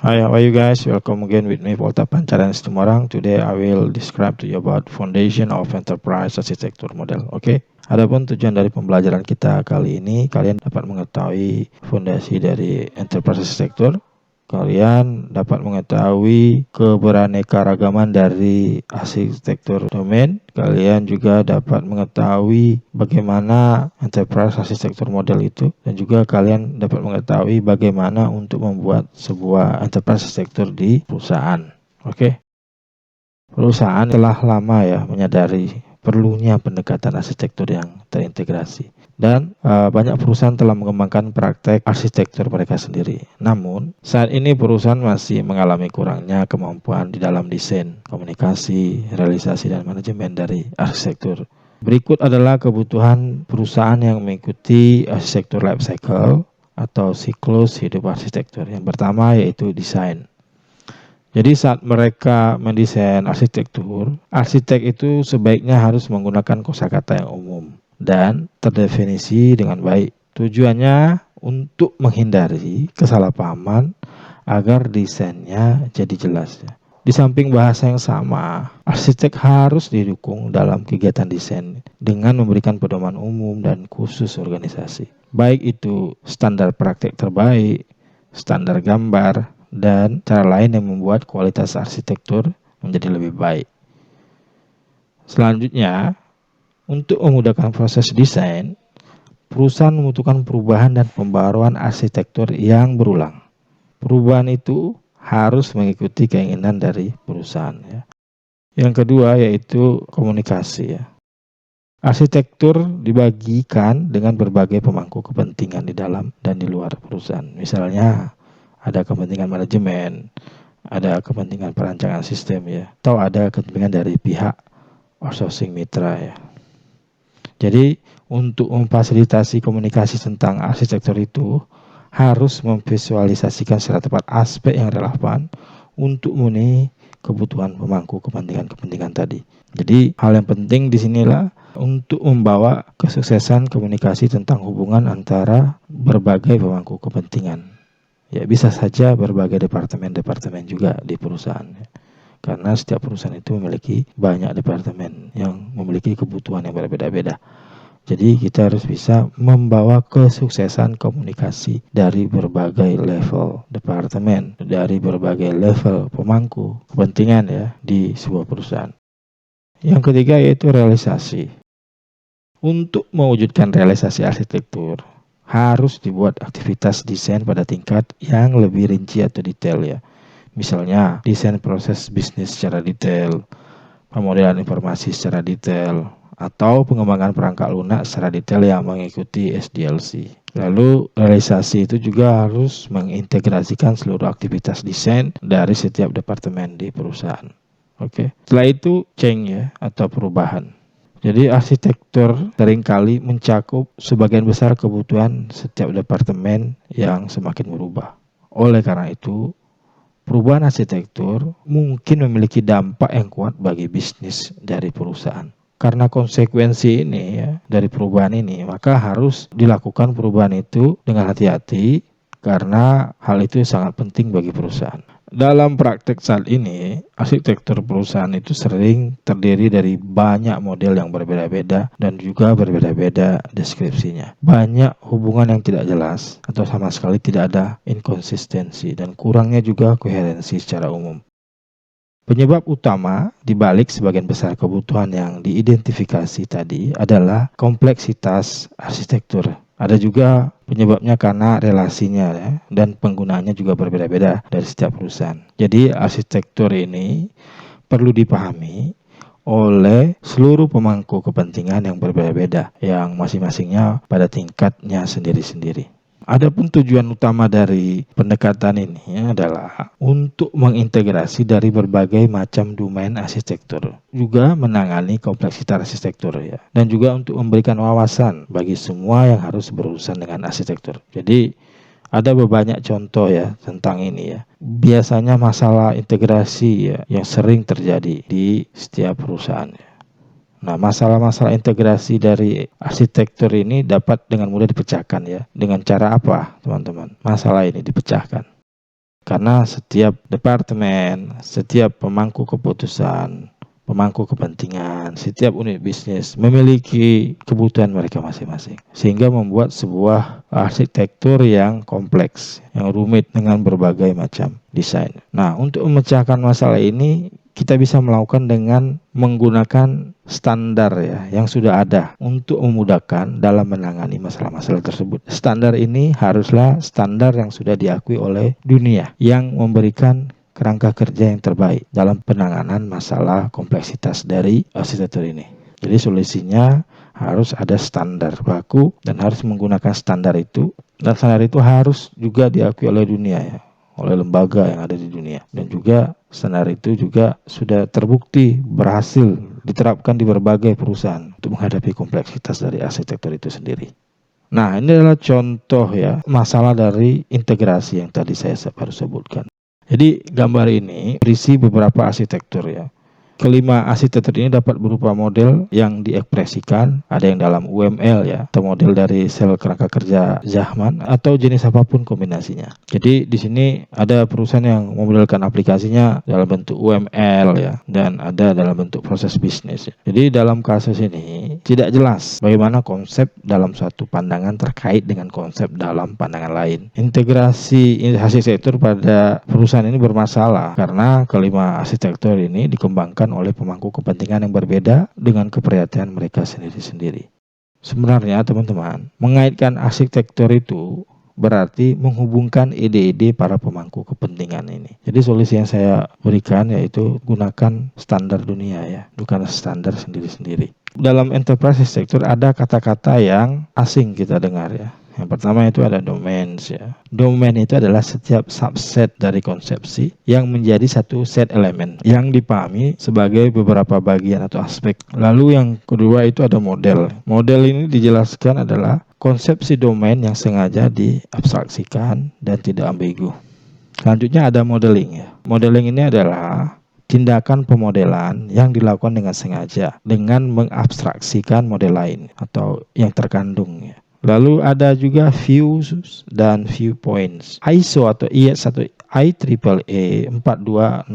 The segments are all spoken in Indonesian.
Hi, how are you guys? Welcome again with me, Volta Pancaran Situmorang. Today I will describe to you about foundation of enterprise architecture model. Oke. Adapun tujuan dari pembelajaran kita kali ini, kalian dapat mengetahui fondasi dari enterprise architecture. Kalian dapat mengetahui keberaneka-ragaman dari arsitektur domain. Kalian juga dapat mengetahui bagaimana enterprise arsitektur model itu, dan juga kalian dapat mengetahui bagaimana untuk membuat sebuah enterprise arsitektur di perusahaan. Oke. Perusahaan telah lama ya menyadari perlunya pendekatan arsitektur yang terintegrasi. Dan banyak perusahaan telah mengembangkan praktek arsitektur mereka sendiri. Namun, saat ini perusahaan masih mengalami kurangnya kemampuan di dalam desain, komunikasi, realisasi, dan manajemen dari arsitektur. Berikut adalah kebutuhan perusahaan yang mengikuti arsitektur life cycle atau siklus hidup arsitektur. Yang pertama yaitu desain. Jadi saat mereka mendesain arsitektur, arsitek itu sebaiknya harus menggunakan kosakata yang umum dan terdefinisi dengan baik. Tujuannya untuk menghindari kesalahpahaman agar desainnya jadi jelas. Di samping bahasa yang sama, arsitek harus didukung dalam kegiatan desain dengan memberikan pedoman umum dan khusus organisasi. Baik itu standar praktek terbaik, standar gambar, dan cara lain yang membuat kualitas arsitektur menjadi lebih baik. Selanjutnya, untuk memudahkan proses desain, perusahaan membutuhkan perubahan dan pembaruan arsitektur yang berulang. Perubahan itu harus mengikuti keinginan dari perusahaan. Ya. Yang kedua yaitu komunikasi. Ya. Arsitektur dibagikan dengan berbagai pemangku kepentingan di dalam dan di luar perusahaan. Misalnya, ada kepentingan manajemen, ada kepentingan perancangan sistem ya, atau ada kepentingan dari pihak outsourcing mitra ya. Jadi untuk memfasilitasi komunikasi tentang arsitektur itu harus memvisualisasikan secara tepat aspek yang relevan untuk memenuhi kebutuhan pemangku kepentingan tadi. Jadi hal yang penting di sinilah untuk membawa kesuksesan komunikasi tentang hubungan antara berbagai pemangku kepentingan. Ya bisa saja berbagai departemen-departemen juga di perusahaan. Karena setiap perusahaan itu memiliki banyak departemen yang memiliki kebutuhan yang berbeda-beda. Jadi kita harus bisa membawa kesuksesan komunikasi dari berbagai level departemen, dari berbagai level pemangku kepentingan ya di sebuah perusahaan. Yang ketiga yaitu realisasi. Untuk mewujudkan realisasi arsitektur, harus dibuat aktivitas desain pada tingkat yang lebih rinci atau detail ya. Misalnya, desain proses bisnis secara detail, pemodelan informasi secara detail, atau pengembangan perangkat lunak secara detail yang mengikuti SDLC. Lalu, realisasi itu juga harus mengintegrasikan seluruh aktivitas desain dari setiap departemen di perusahaan. Oke. Setelah itu, change ya, atau perubahan. Jadi arsitektur seringkali mencakup sebagian besar kebutuhan setiap departemen yang semakin berubah. Oleh karena itu, perubahan arsitektur mungkin memiliki dampak yang kuat bagi bisnis dari perusahaan. Karena konsekuensi ini ya, dari perubahan ini, maka harus dilakukan perubahan itu dengan hati-hati karena hal itu sangat penting bagi perusahaan. Dalam praktek saat ini, arsitektur perusahaan itu sering terdiri dari banyak model yang berbeda-beda dan juga berbeda-beda deskripsinya. Banyak hubungan yang tidak jelas atau sama sekali tidak ada inkonsistensi dan kurangnya juga koherensi secara umum. Penyebab utama di balik sebagian besar kebutuhan yang diidentifikasi tadi adalah kompleksitas arsitektur. Ada juga penyebabnya karena relasinya ya, dan penggunaannya juga berbeda-beda dari setiap perusahaan. Jadi arsitektur ini perlu dipahami oleh seluruh pemangku kepentingan yang berbeda-beda, yang masing-masingnya pada tingkatnya sendiri-sendiri. Adapun tujuan utama dari pendekatan ini adalah untuk mengintegrasi dari berbagai macam domain arsitektur, juga menangani kompleksitas arsitektur ya, dan juga untuk memberikan wawasan bagi semua yang harus berurusan dengan arsitektur. Jadi ada banyak contoh ya tentang ini ya. Biasanya masalah integrasi ya yang sering terjadi di setiap perusahaan. Nah, masalah-masalah integrasi dari arsitektur ini dapat dengan mudah dipecahkan ya. Dengan cara apa, teman-teman? Masalah ini dipecahkan. karena setiap departemen, setiap pemangku keputusan, pemangku kepentingan, setiap unit bisnis memiliki kebutuhan mereka masing-masing, sehingga membuat sebuah arsitektur yang kompleks, yang rumit dengan berbagai macam desain. Nah, untuk memecahkan masalah ini kita bisa melakukan dengan menggunakan standar ya yang sudah ada untuk memudahkan dalam menangani masalah-masalah tersebut. Standar ini haruslah standar yang sudah diakui oleh dunia, yang memberikan kerangka kerja yang terbaik dalam penanganan masalah kompleksitas dari arsitektur ini. Jadi solusinya harus ada standar baku dan harus menggunakan standar itu, dan standar itu harus juga diakui oleh dunia ya, oleh lembaga yang ada di dunia, dan juga standar itu juga sudah terbukti berhasil diterapkan di berbagai perusahaan untuk menghadapi kompleksitas dari arsitektur itu sendiri. Nah, ini adalah contoh ya masalah dari integrasi yang tadi saya baru sebutkan. Jadi gambar ini berisi beberapa arsitektur ya. Kelima arsitektur ini dapat berupa model yang diekspresikan, ada yang dalam UML ya, atau model dari sel kerangka kerja Zahman, atau jenis apapun kombinasinya. Jadi di sini ada perusahaan yang memodelkan aplikasinya dalam bentuk UML ya, dan ada dalam bentuk proses bisnis ya. Jadi dalam kasus ini tidak jelas bagaimana konsep dalam suatu pandangan terkait dengan konsep dalam pandangan lain. Integrasi arsitektur pada perusahaan ini bermasalah karena kelima arsitektur ini dikembangkan oleh pemangku kepentingan yang berbeda dengan keprihatinan mereka sendiri-sendiri. Sebenarnya teman-teman, mengaitkan arsitektur itu berarti menghubungkan ide-ide para pemangku kepentingan ini. Jadi solusi yang saya berikan yaitu gunakan standar dunia ya, bukan standar sendiri-sendiri. Dalam enterprise arsitektur ada kata-kata yang asing kita dengar ya. Yang pertama itu ada domains ya. Domain itu adalah setiap subset dari konsepsi yang menjadi satu set elemen yang dipahami sebagai beberapa bagian atau aspek. Lalu yang kedua itu ada model. Model ini dijelaskan adalah konsepsi domain yang sengaja diabstraksikan dan tidak ambigu. Selanjutnya ada modeling ya. Modeling ini adalah tindakan pemodelan yang dilakukan dengan sengaja dengan mengabstraksikan model lain atau yang terkandung ya. Lalu ada juga views dan viewpoints. ISO atau IS atau IEEE 42010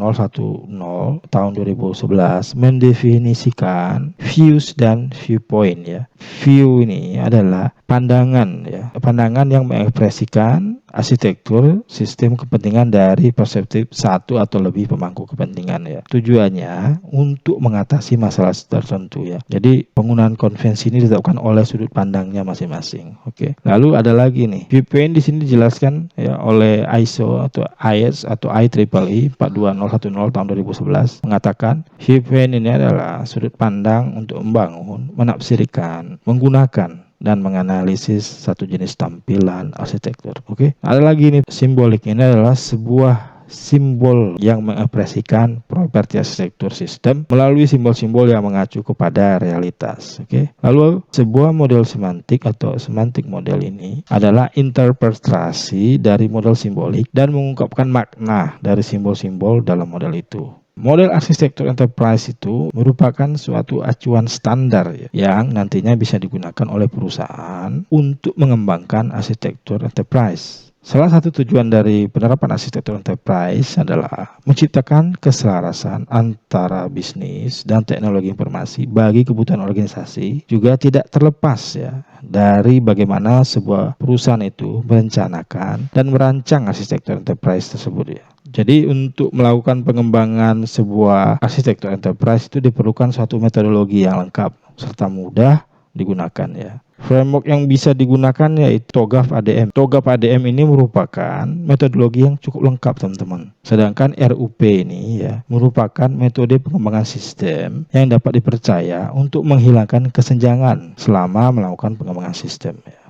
tahun 2011 mendefinisikan views dan viewpoint ya. View ini adalah pandangan ya, pandangan yang mengekspresikan arsitektur sistem kepentingan dari perspektif satu atau lebih pemangku kepentingan ya. Tujuannya untuk mengatasi masalah tertentu ya. Jadi penggunaan konvensi ini ditetapkan oleh sudut pandangnya masing-masing. Oke. Lalu ada lagi nih. Viewpoint di sini dijelaskan ya oleh ISO atau IS atau IEEE 42010 tahun 2011 mengatakan viewpoint ini adalah sudut pandang untuk membangun, menafsirkan, menggunakan dan menganalisis satu jenis tampilan arsitektur. Oke. Ada lagi nih, simbolik ini adalah sebuah simbol yang mengekspresikan properti arsitektur sistem melalui simbol-simbol yang mengacu kepada realitas. Oke. Lalu sebuah model semantik atau semantik model ini adalah interpretasi dari model simbolik dan mengungkapkan makna dari simbol-simbol dalam model itu. Model arsitektur enterprise itu merupakan suatu acuan standar ya, yang nantinya bisa digunakan oleh perusahaan untuk mengembangkan arsitektur enterprise. Salah satu tujuan dari penerapan arsitektur enterprise adalah menciptakan keselarasan antara bisnis dan teknologi informasi bagi kebutuhan organisasi, juga tidak terlepas ya dari bagaimana sebuah perusahaan itu merencanakan dan merancang arsitektur enterprise tersebut ya. Jadi untuk melakukan pengembangan sebuah arsitektur enterprise itu diperlukan suatu metodologi yang lengkap serta mudah digunakan ya. Framework yang bisa digunakan yaitu TOGAF ADM. TOGAF ADM ini merupakan metodologi yang cukup lengkap teman-teman. Sedangkan RUP ini ya merupakan metode pengembangan sistem yang dapat dipercaya untuk menghilangkan kesenjangan selama melakukan pengembangan sistem ya.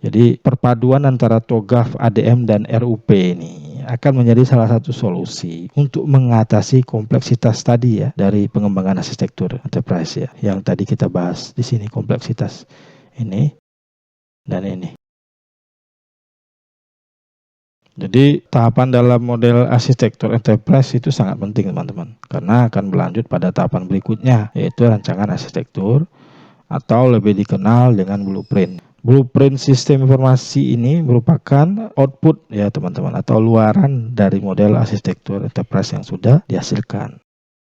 Jadi perpaduan antara TOGAF ADM dan RUP ini akan menjadi salah satu solusi untuk mengatasi kompleksitas tadi ya dari pengembangan arsitektur enterprise ya. Yang tadi kita bahas di sini kompleksitas ini dan ini. Jadi tahapan dalam model arsitektur enterprise itu sangat penting teman-teman, karena akan berlanjut pada tahapan berikutnya yaitu rancangan arsitektur atau lebih dikenal dengan blueprint. Blueprint sistem informasi ini merupakan output ya teman-teman, atau luaran dari model arsitektur enterprise yang sudah dihasilkan.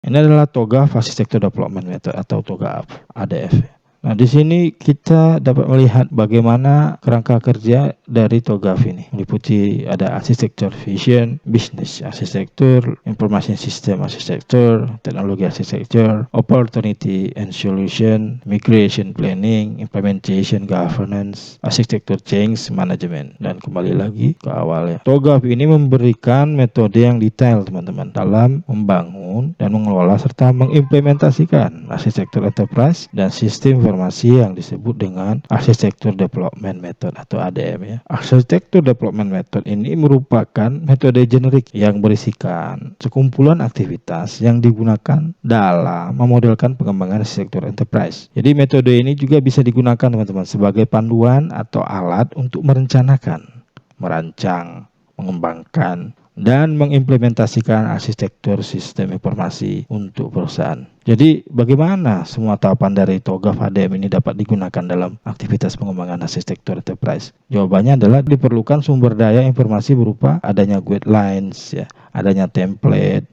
Ini adalah TOGAF Architecture Development Method atau TOGAF ADF. Nah, di sini kita dapat melihat bagaimana kerangka kerja dari TOGAF ini. Meliputi ada arsitektur vision, business arsitektur, information system arsitektur, teknologi arsitektur, opportunity and solution, migration planning, implementation governance, arsitektur change management. Dan kembali lagi ke awal ya. TOGAF ini memberikan metode yang detail teman-teman dalam membangun dan mengelola serta mengimplementasikan arsitektur enterprise dan sistem informasi yang disebut dengan Architecture Development Method atau ADM ya. Architecture Development Method ini merupakan metode generik yang berisikan sekumpulan aktivitas yang digunakan dalam memodelkan pengembangan arsitektur enterprise. Jadi metode ini juga bisa digunakan teman-teman sebagai panduan atau alat untuk merencanakan, merancang, mengembangkan, dan mengimplementasikan arsitektur sistem informasi untuk perusahaan. Jadi bagaimana semua tahapan dari TOGAF ADM ini dapat digunakan dalam aktivitas pengembangan arsitektur enterprise? Jawabannya adalah diperlukan sumber daya informasi berupa adanya guidelines, ya, adanya template,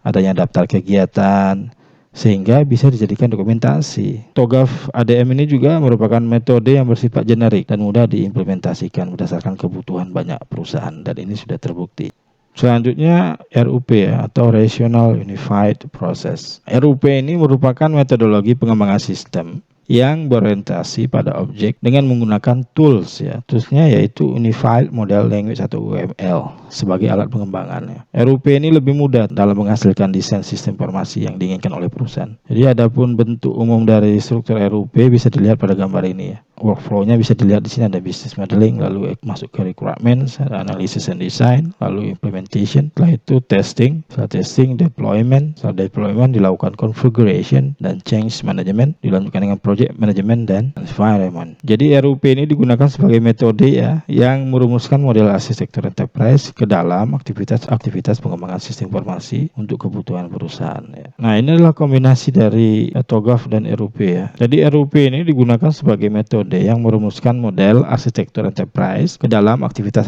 adanya daftar kegiatan, sehingga bisa dijadikan dokumentasi. TOGAF ADM ini juga merupakan metode yang bersifat generik dan mudah diimplementasikan berdasarkan kebutuhan banyak perusahaan, dan ini sudah terbukti. Selanjutnya RUP ya, atau Rational Unified Process. RUP ini merupakan metodologi pengembangan sistem yang berorientasi pada objek dengan menggunakan tools ya. Toolsnya yaitu Unified Model Language atau UML sebagai alat pengembangannya. RUP ini lebih mudah dalam menghasilkan desain sistem informasi yang diinginkan oleh perusahaan. Jadi adapun bentuk umum dari struktur RUP bisa dilihat pada gambar ini ya. Workflow-nya bisa dilihat di sini, ada business modeling, lalu masuk ke requirements, ada analysis and design, lalu implementation, setelah itu testing, setelah testing deployment, setelah deployment dilakukan configuration dan change management, dilanjutkan dengan project management dan environment. Jadi RUP ini digunakan sebagai metode ya yang merumuskan model arsitektur enterprise ke dalam aktivitas pengembangan sistem informasi untuk kebutuhan perusahaan ya. Nah, ini adalah kombinasi dari TOGAF dan RUP ya. Jadi RUP ini digunakan sebagai metode yang merumuskan model arsitektur enterprise ke dalam aktivitas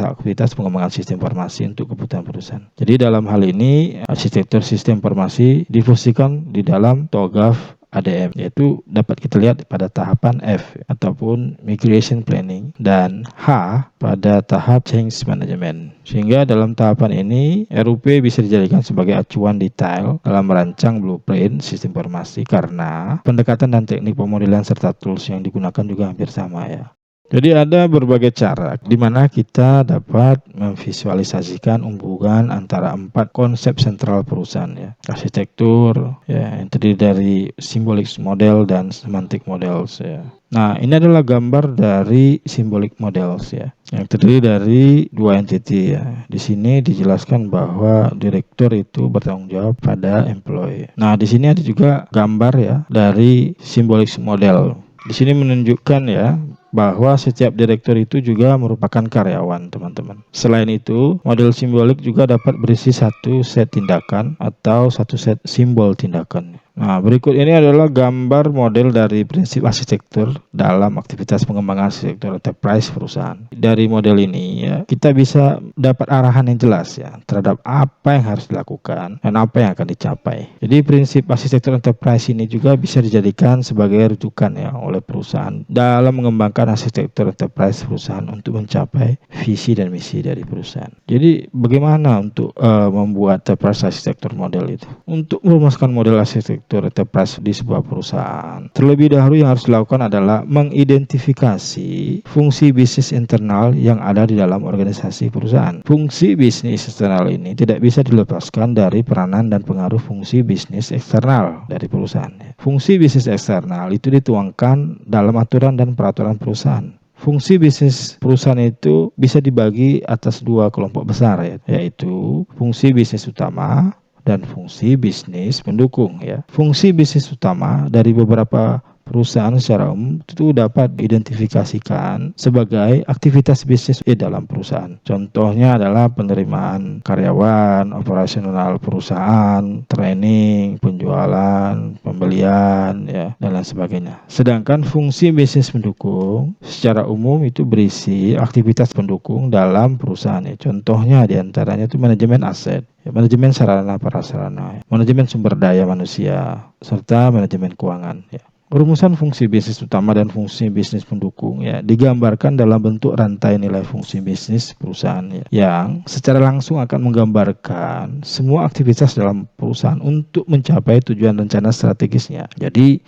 pengembangan sistem informasi untuk kebutuhan perusahaan. Jadi dalam hal ini arsitektur sistem informasi difungsikan di dalam TOGAF ADM, yaitu dapat kita lihat pada tahapan F ataupun migration planning dan H pada tahap change management. Sehingga dalam tahapan ini RUP bisa dijadikan sebagai acuan detail dalam merancang blueprint sistem informasi karena pendekatan dan teknik pemodelan serta tools yang digunakan juga hampir sama ya. Jadi ada berbagai cara di mana kita dapat memvisualisasikan hubungan antara 4 konsep sentral perusahaan ya. Arsitektur ya, yang terdiri dari symbolic model dan semantic models ya. Nah, ini adalah gambar dari symbolic models ya, yang terdiri dari 2 entity ya. Di sini dijelaskan bahwa direktur itu bertanggung jawab pada employee. Nah, di sini ada juga gambar ya dari symbolic model. Di sini menunjukkan ya bahwa setiap direktur itu juga merupakan karyawan, teman-teman. Selain itu, model simbolik juga dapat berisi satu set tindakan atau satu set simbol tindakan. Nah, berikut ini adalah gambar model dari prinsip arsitektur dalam aktivitas pengembangan arsitektur enterprise perusahaan. Dari model ini ya, kita bisa dapat arahan yang jelas ya terhadap apa yang harus dilakukan dan apa yang akan dicapai. Jadi prinsip arsitektur enterprise ini juga bisa dijadikan sebagai rujukan ya oleh perusahaan dalam mengembangkan arsitektur enterprise perusahaan untuk mencapai visi dan misi dari perusahaan. Jadi bagaimana untuk membuat enterprise arsitektur model itu? Untuk merumuskan model arsitektur enterprise di sebuah perusahaan, terlebih dahulu yang harus dilakukan adalah mengidentifikasi fungsi bisnis internal yang ada di dalam organisasi perusahaan. Fungsi bisnis eksternal ini tidak bisa dilepaskan dari peranan dan pengaruh fungsi bisnis eksternal dari perusahaan. Fungsi bisnis eksternal itu dituangkan dalam aturan dan peraturan perusahaan. Fungsi bisnis perusahaan itu bisa dibagi atas 2 kelompok besar ya, yaitu fungsi bisnis utama dan fungsi bisnis pendukung ya. Fungsi bisnis utama dari beberapa perusahaan secara umum itu dapat diidentifikasikan sebagai aktivitas bisnis di dalam perusahaan. Contohnya adalah penerimaan karyawan, operasional perusahaan, training, penjualan, pembelian, ya, dan lain sebagainya. Sedangkan fungsi bisnis pendukung secara umum itu berisi aktivitas pendukung dalam perusahaan. Ya. Contohnya diantaranya itu manajemen aset, ya, manajemen sarana prasarana, manajemen sumber daya manusia, serta manajemen keuangan. Ya. Rumusan fungsi bisnis utama dan fungsi bisnis pendukung ya digambarkan dalam bentuk rantai nilai fungsi bisnis perusahaan ya, yang secara langsung akan menggambarkan semua aktivitas dalam perusahaan untuk mencapai tujuan rencana strategisnya. Jadi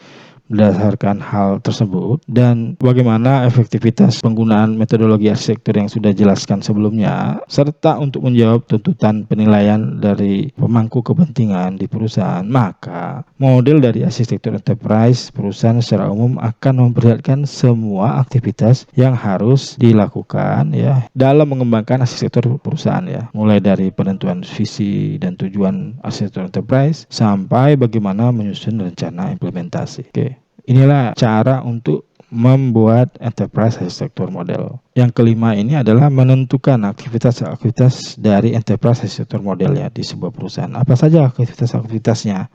berdasarkan hal tersebut dan bagaimana efektivitas penggunaan metodologi arsitektur yang sudah jelaskan sebelumnya, serta untuk menjawab tuntutan penilaian dari pemangku kepentingan di perusahaan, maka model dari arsitektur enterprise perusahaan secara umum akan memperlihatkan semua aktivitas yang harus dilakukan ya dalam mengembangkan arsitektur perusahaan ya, mulai dari penentuan visi dan tujuan arsitektur enterprise sampai bagaimana menyusun rencana implementasi. Oke. Inilah cara untuk membuat enterprise arsitektur model. Yang kelima ini adalah menentukan aktivitas-aktivitas dari enterprise arsitektur model ya di sebuah perusahaan. Apa saja aktivitas-aktivitasnya?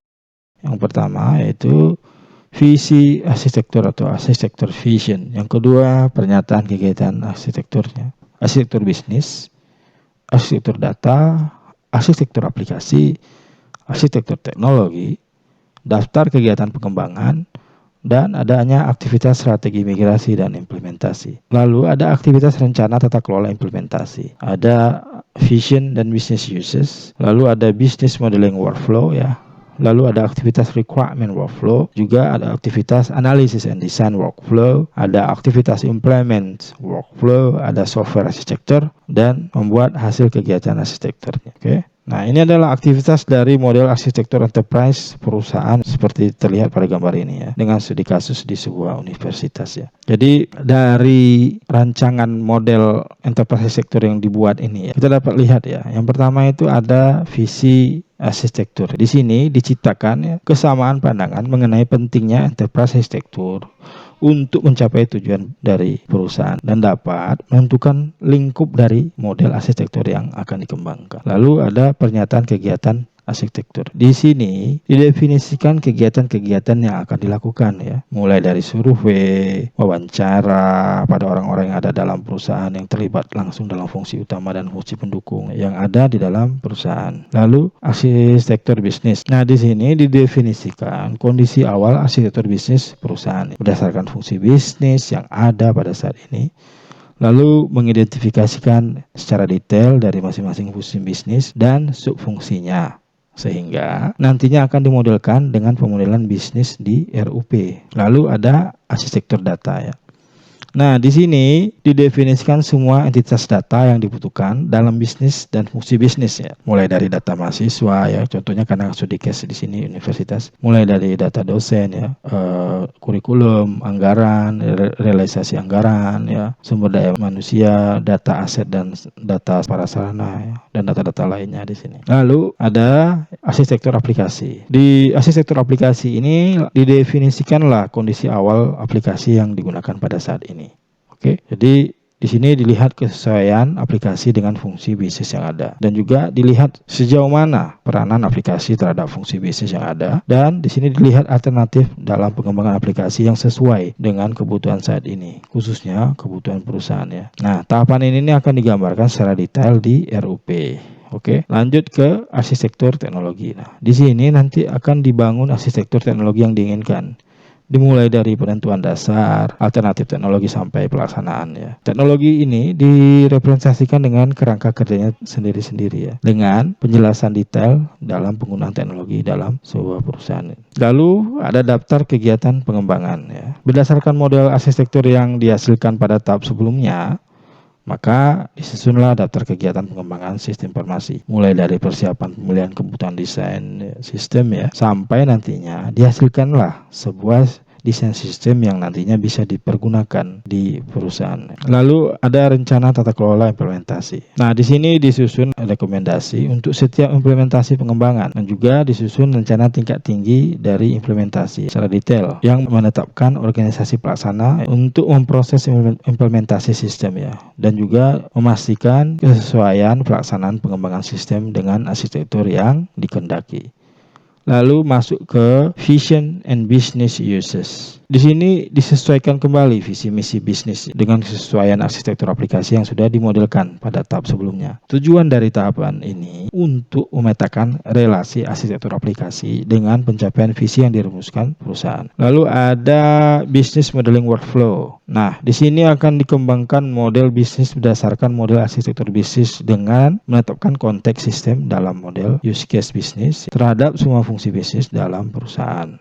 Yang pertama yaitu visi arsitektur atau arsitektur vision. Yang kedua, pernyataan kegiatan arsitekturnya. Arsitektur bisnis, arsitektur data, arsitektur aplikasi, arsitektur teknologi, daftar kegiatan pengembangan, dan adanya aktivitas strategi migrasi dan implementasi. Lalu ada aktivitas rencana tata kelola implementasi. Ada vision dan business uses. Lalu ada business modeling workflow ya. Lalu ada aktivitas requirement workflow. Juga ada aktivitas analysis and design workflow. Ada aktivitas implement workflow. Ada software architecture dan membuat hasil kegiatan arsitekturnya. Oke. Nah, ini adalah aktivitas dari model arsitektur enterprise perusahaan seperti terlihat pada gambar ini ya, dengan studi kasus di sebuah universitas ya. Jadi dari rancangan model enterprise arsitektur yang dibuat ini ya, kita dapat lihat ya. Yang pertama itu ada visi arsitektur. Di sini diciptakan ya, kesamaan pandangan mengenai pentingnya enterprise arsitektur untuk mencapai tujuan dari perusahaan dan dapat menentukan lingkup dari model arsitektur yang akan dikembangkan. Lalu ada pernyataan kegiatan arsitektur. Di sini didefinisikan kegiatan-kegiatan yang akan dilakukan ya, mulai dari survei, wawancara pada orang-orang yang ada dalam perusahaan yang terlibat langsung dalam fungsi utama dan fungsi pendukung yang ada di dalam perusahaan. Lalu arsitektur bisnis. Nah, di sini didefinisikan kondisi awal arsitektur bisnis perusahaan berdasarkan fungsi bisnis yang ada pada saat ini. Lalu mengidentifikasikan secara detail dari masing-masing fungsi bisnis dan subfungsinya, sehingga nantinya akan dimodelkan dengan pemodelan bisnis di RUP. Lalu ada arsitektur data ya. Nah, di sini didefinisikan semua entitas data yang dibutuhkan dalam bisnis dan fungsi bisnis ya. Mulai dari data mahasiswa ya, contohnya karena studi case di sini universitas. Mulai dari data dosen ya, kurikulum, anggaran, realisasi anggaran ya, sumber daya manusia, data aset dan data prasarana ya, dan data-data lainnya di sini. Lalu ada arsitektur aplikasi. Di arsitektur aplikasi ini didefinisikanlah kondisi awal aplikasi yang digunakan pada saat ini. Oke, jadi di sini dilihat kesesuaian aplikasi dengan fungsi bisnis yang ada dan juga dilihat sejauh mana peranan aplikasi terhadap fungsi bisnis yang ada, dan di sini dilihat alternatif dalam pengembangan aplikasi yang sesuai dengan kebutuhan saat ini, khususnya kebutuhan perusahaan ya. Nah, tahapan ini akan digambarkan secara detail di RUP. Oke, lanjut ke arsitektur teknologi. Nah, di sini nanti akan dibangun arsitektur teknologi yang diinginkan. Dimulai dari penentuan dasar, alternatif teknologi sampai pelaksanaan ya. Teknologi ini direpresentasikan dengan kerangka kerjanya sendiri-sendiri ya, dengan penjelasan detail dalam penggunaan teknologi dalam sebuah perusahaan. Lalu ada daftar kegiatan pengembangan ya. Berdasarkan model arsitektur yang dihasilkan pada tahap sebelumnya, maka disusunlah daftar kegiatan pengembangan sistem informasi, mulai dari persiapan pemilihan kebutuhan desain sistem ya, sampai nantinya dihasilkanlah sebuah desain sistem yang nantinya bisa dipergunakan di perusahaan. Lalu ada rencana tata kelola implementasi. Nah, di sini disusun rekomendasi untuk setiap implementasi pengembangan dan juga disusun rencana tingkat tinggi dari implementasi secara detail yang menetapkan organisasi pelaksana untuk memproses implementasi sistem ya, dan juga memastikan kesesuaian pelaksanaan pengembangan sistem dengan arsitektur yang dikehendaki. Lalu masuk ke vision and business uses. Di sini disesuaikan kembali visi misi bisnis dengan kesesuaian arsitektur aplikasi yang sudah dimodelkan pada tahap sebelumnya. Tujuan dari tahapan ini untuk memetakan relasi arsitektur aplikasi dengan pencapaian visi yang dirumuskan perusahaan. Lalu ada business modeling workflow. Nah, di sini akan dikembangkan model bisnis berdasarkan model arsitektur bisnis dengan menetapkan konteks sistem dalam model use case bisnis terhadap semua fungsi bisnis dalam perusahaan.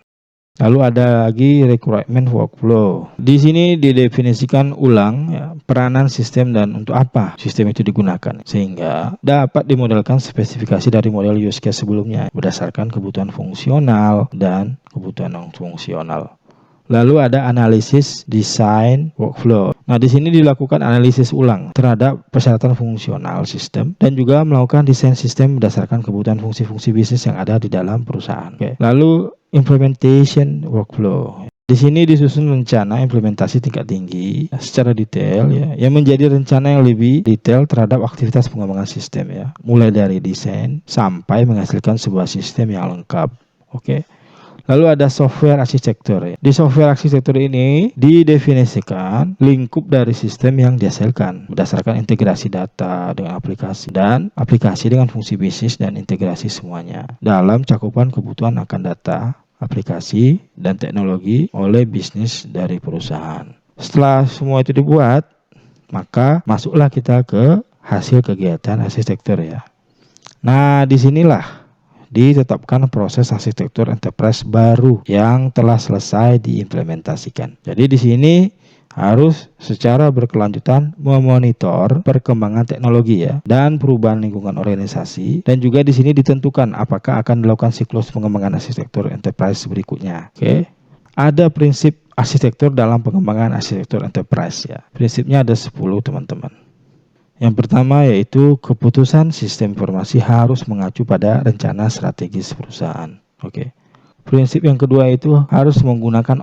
Lalu ada lagi requirement workflow. Di sini didefinisikan ulang ya, peranan sistem dan untuk apa sistem itu digunakan sehingga dapat dimodelkan spesifikasi dari model use case sebelumnya berdasarkan kebutuhan fungsional dan kebutuhan non fungsional. Lalu ada analisis desain workflow. Nah, di sini dilakukan analisis ulang terhadap persyaratan fungsional sistem dan juga melakukan desain sistem berdasarkan kebutuhan fungsi-fungsi bisnis yang ada di dalam perusahaan. Oke. Lalu implementation workflow. Di sini disusun rencana implementasi tingkat tinggi secara detail ya, yang menjadi rencana yang lebih detail terhadap aktivitas pengembangan sistem ya, mulai dari desain sampai menghasilkan sebuah sistem yang lengkap. Oke. Lalu ada software arsitektur. Di software arsitektur ini didefinisikan lingkup dari sistem yang dihasilkan berdasarkan integrasi data dengan aplikasi dan aplikasi dengan fungsi bisnis dan integrasi semuanya dalam cakupan kebutuhan akan data, aplikasi, dan teknologi oleh bisnis dari perusahaan. Setelah semua itu dibuat, maka masuklah kita ke hasil kegiatan arsitektur ya. Nah, disinilah ditetapkan proses arsitektur enterprise baru yang telah selesai diimplementasikan. Jadi di sini harus secara berkelanjutan memonitor perkembangan teknologi ya dan perubahan lingkungan organisasi, dan juga di sini ditentukan apakah akan dilakukan siklus pengembangan arsitektur enterprise berikutnya. Oke. Ada prinsip arsitektur dalam pengembangan arsitektur enterprise ya. Prinsipnya ada 10 teman-teman. Yang pertama yaitu keputusan sistem informasi harus mengacu pada rencana strategis perusahaan. Oke. Prinsip yang kedua itu harus menggunakan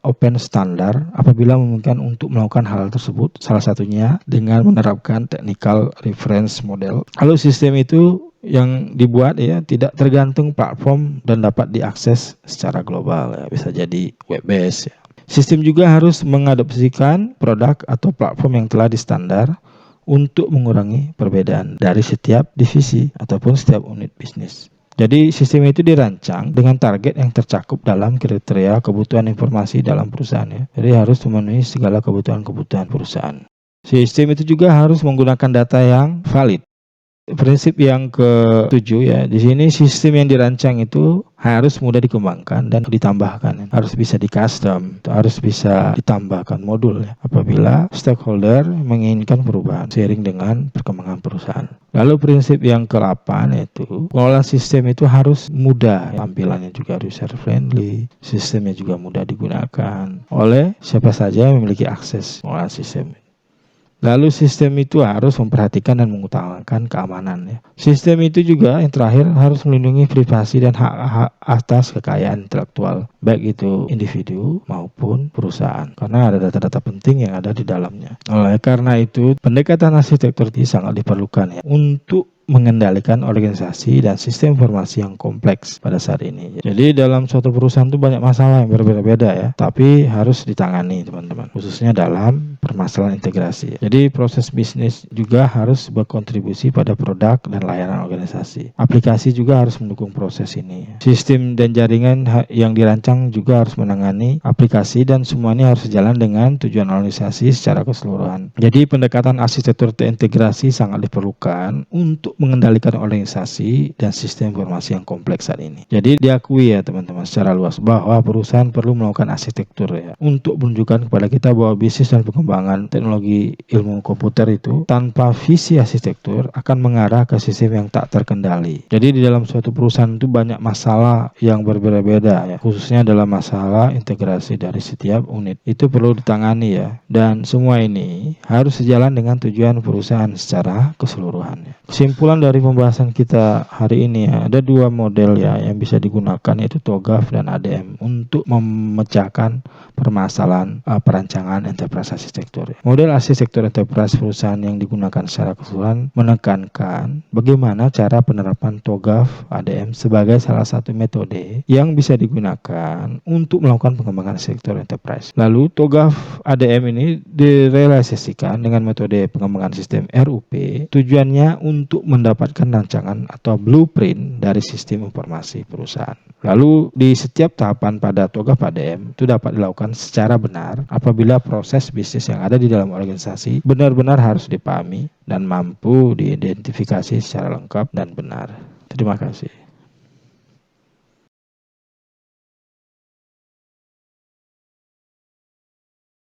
open standar apabila memungkinkan untuk melakukan hal tersebut. Salah satunya dengan menerapkan technical reference model. Lalu sistem itu yang dibuat ya tidak tergantung platform dan dapat diakses secara global ya. Bisa jadi web based ya. Sistem juga harus mengadopsikan produk atau platform yang telah distandar untuk mengurangi perbedaan dari setiap divisi ataupun setiap unit bisnis. Jadi sistem itu dirancang dengan target yang tercakup dalam kriteria kebutuhan informasi dalam perusahaan ya. Jadi harus memenuhi segala kebutuhan perusahaan. Sistem itu juga harus menggunakan data yang valid. Prinsip yang ke-7 ya, di sini sistem yang dirancang itu harus mudah dikembangkan dan ditambahkan, harus bisa di-custom, harus bisa ditambahkan modul ya, apabila stakeholder menginginkan perubahan seiring dengan perkembangan perusahaan. Lalu prinsip yang ke-8 yaitu pengelola sistem itu harus mudah, tampilannya juga user friendly, sistemnya juga mudah digunakan oleh siapa saja yang memiliki akses pengelolaan sistem. Lalu sistem itu harus memperhatikan dan mengutamakan keamanan ya. Sistem itu juga yang terakhir harus melindungi privasi dan hak atas kekayaan intelektual, baik itu individu maupun perusahaan, karena ada data-data penting yang ada di dalamnya. Oleh karena itu, pendekatan arsitektur ini sangat diperlukan ya untuk mengendalikan organisasi dan sistem informasi yang kompleks pada saat ini. Jadi dalam suatu perusahaan itu banyak masalah yang berbeda-beda ya, tapi harus ditangani teman-teman, khususnya dalam permasalahan integrasi. Jadi proses bisnis juga harus berkontribusi pada produk dan layanan organisasi. Aplikasi juga harus mendukung proses ini. Sistem dan jaringan yang dirancang juga harus menangani aplikasi dan semuanya harus jalan dengan tujuan organisasi secara keseluruhan. Jadi pendekatan arsitektur terintegrasi sangat diperlukan untuk mengendalikan organisasi dan sistem informasi yang kompleks saat ini. Jadi diakui ya teman-teman secara luas bahwa perusahaan perlu melakukan arsitektur ya untuk menunjukkan kepada kita bahwa bisnis dan pengembangan perkembangan teknologi ilmu komputer itu tanpa visi arsitektur akan mengarah ke sistem yang tak terkendali. Jadi di dalam suatu perusahaan itu banyak masalah yang berbeda-beda ya, khususnya dalam masalah integrasi dari setiap unit. Itu perlu ditangani ya. Dan semua ini harus sejalan dengan tujuan perusahaan secara keseluruhan. Kesimpulan dari pembahasan kita hari ini ya, ada dua model ya yang bisa digunakan, yaitu TOGAF dan ADM untuk memecahkan permasalahan perancangan enterprise arsitektur. Model arsitektur enterprise perusahaan yang digunakan secara keseluruhan menekankan bagaimana cara penerapan TOGAF ADM sebagai salah satu metode yang bisa digunakan untuk melakukan pengembangan sektor enterprise. Lalu TOGAF ADM ini direalisasikan dengan metode pengembangan sistem RUP, tujuannya untuk mendapatkan rancangan atau blueprint dari sistem informasi perusahaan. Lalu di setiap tahapan pada TOGAF ADM itu dapat dilakukan secara benar apabila proses bisnis yang ada di dalam organisasi benar-benar harus dipahami dan mampu diidentifikasi secara lengkap dan benar. Terima kasih.